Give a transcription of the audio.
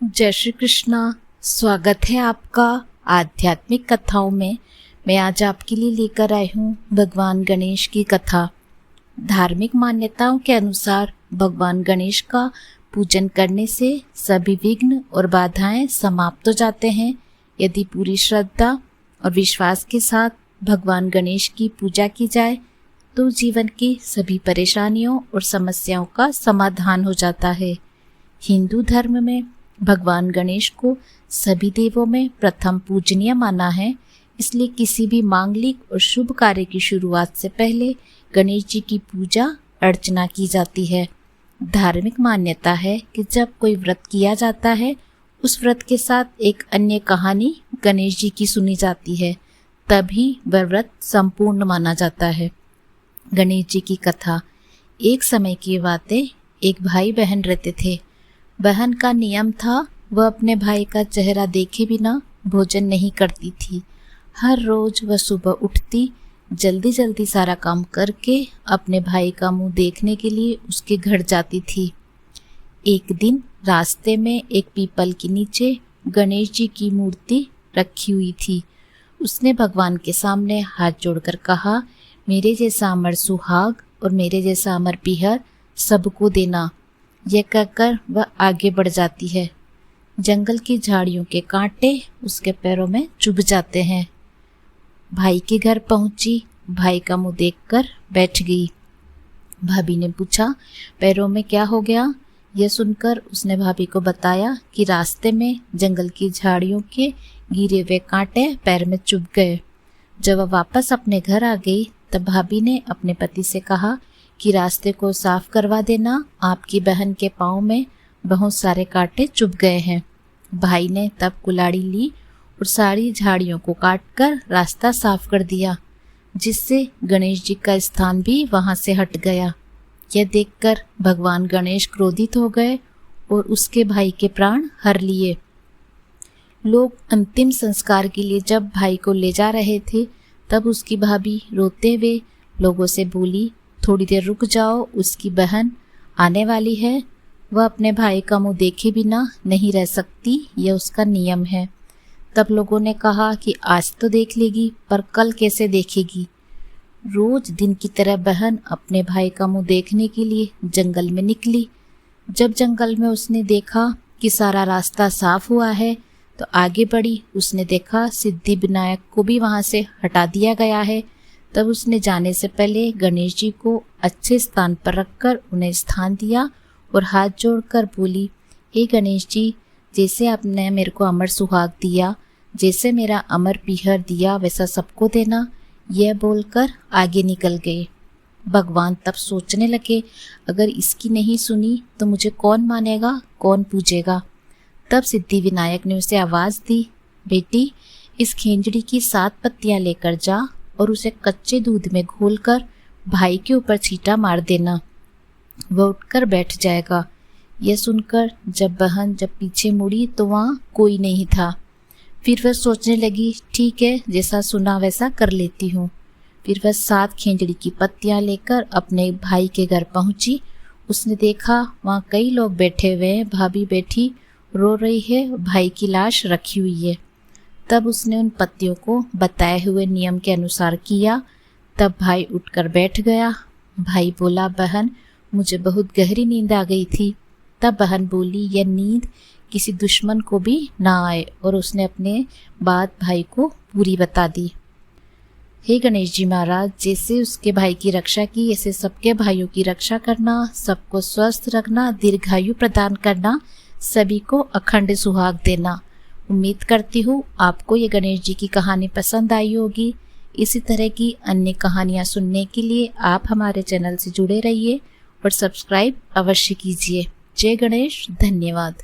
जय श्री कृष्णा। स्वागत है आपका आध्यात्मिक कथाओं में। मैं आज आपके लिए लेकर आई हूँ भगवान गणेश की कथा। धार्मिक मान्यताओं के अनुसार भगवान गणेश का पूजन करने से सभी विघ्न और बाधाएं समाप्त हो जाते हैं। यदि पूरी श्रद्धा और विश्वास के साथ भगवान गणेश की पूजा की जाए तो जीवन की सभी परेशानियों और समस्याओं का समाधान हो जाता है। हिंदू धर्म में भगवान गणेश को सभी देवों में प्रथम पूजनीय माना है, इसलिए किसी भी मांगलिक और शुभ कार्य की शुरुआत से पहले गणेश जी की पूजा अर्चना की जाती है। धार्मिक मान्यता है कि जब कोई व्रत किया जाता है, उस व्रत के साथ एक अन्य कहानी गणेश जी की सुनी जाती है, तभी वह व्रत संपूर्ण माना जाता है। गणेश जी की कथा। एक समय की बातें, एक भाई बहन रहते थे। बहन का नियम था वह अपने भाई का चेहरा देखे बिना भोजन नहीं करती थी। हर रोज वह सुबह उठती, जल्दी जल्दी सारा काम करके अपने भाई का मुंह देखने के लिए उसके घर जाती थी। एक दिन रास्ते में एक पीपल के नीचे गणेश जी की मूर्ति रखी हुई थी। उसने भगवान के सामने हाथ जोड़कर कहा, मेरे जैसा अमर सुहाग और मेरे जैसा अमर पीहर सबको देना। यह कहकर वह आगे बढ़ जाती है। जंगल की झाड़ियों के कांटे उसके पैरों में चुभ जाते हैं। भाई के घर पहुंची, भाई का मुंह देखकर बैठ गई। भाभी ने पूछा, पैरों में क्या हो गया? यह सुनकर उसने भाभी को बताया कि रास्ते में जंगल की झाड़ियों के गिरे हुए कांटे पैर में चुभ गए। जब वह वापस अपने घर आ गई तब भाभी ने अपने पति से कहा कि रास्ते को साफ करवा देना, आपकी बहन के पाँव में बहुत सारे कांटे चुभ गए हैं। भाई ने तब कुल्हाड़ी ली और सारी झाड़ियों को काटकर रास्ता साफ कर दिया, जिससे गणेश जी का स्थान भी वहां से हट गया। यह देखकर भगवान गणेश क्रोधित हो गए और उसके भाई के प्राण हर लिए। लोग अंतिम संस्कार के लिए जब भाई को ले जा रहे थे तब उसकी भाभी रोते हुए लोगों से बोली, थोड़ी देर रुक जाओ, उसकी बहन आने वाली है। वह अपने भाई का मुंह देखे बिना नहीं रह सकती, यह उसका नियम है। तब लोगों ने कहा कि आज तो देख लेगी, पर कल कैसे देखेगी? रोज दिन की तरह बहन अपने भाई का मुंह देखने के लिए जंगल में निकली। जब जंगल में उसने देखा कि सारा रास्ता साफ हुआ है तो आगे बढ़ी। उसने देखा सिद्धि विनायक को भी वहां से हटा दिया गया है। तब उसने जाने से पहले गणेश जी को अच्छे स्थान पर रखकर उन्हें स्थान दिया और हाथ जोड़कर बोली, हे गणेश जी, जैसे आपने मेरे को अमर सुहाग दिया, जैसे मेरा अमर पीहर दिया, वैसा सबको देना। यह बोलकर आगे निकल गए। भगवान तब सोचने लगे, अगर इसकी नहीं सुनी तो मुझे कौन मानेगा, कौन पूजेगा? तब सिद्धि विनायक ने उसे आवाज दी, बेटी, इस खेंजड़ी की 7 पत्तियां लेकर जा और उसे कच्चे दूध में घोलकर भाई के ऊपर छींटा मार देना, वह उठकर बैठ जाएगा। यह सुनकर जब बहन पीछे मुड़ी तो वहाँ कोई नहीं था। फिर वह सोचने लगी, ठीक है, जैसा सुना वैसा कर लेती हूँ। फिर वह 7 खेंजड़ी की पत्तियां लेकर अपने भाई के घर पहुंची। उसने देखा वहाँ कई लोग बैठे हुए हैं, भाभी बैठी रो रही है, भाई की लाश रखी हुई है। तब उसने उन पत्तियों को बताए हुए नियम के अनुसार किया। तब भाई उठकर बैठ गया। भाई बोला, बहन, मुझे बहुत गहरी नींद आ गई थी। तब बहन बोली, यह नींद किसी दुश्मन को भी ना आए, और उसने अपने बात भाई को पूरी बता दी। हे गणेश जी महाराज, जैसे उसके भाई की रक्षा की, ऐसे सबके भाइयों की रक्षा करना, सबको स्वस्थ रखना, दीर्घायु प्रदान करना, सभी को अखंड सुहाग देना। उम्मीद करती हूँ आपको ये गणेश जी की कहानी पसंद आई होगी। इसी तरह की अन्य कहानियाँ सुनने के लिए आप हमारे चैनल से जुड़े रहिए और सब्सक्राइब अवश्य कीजिए। जय गणेश, धन्यवाद।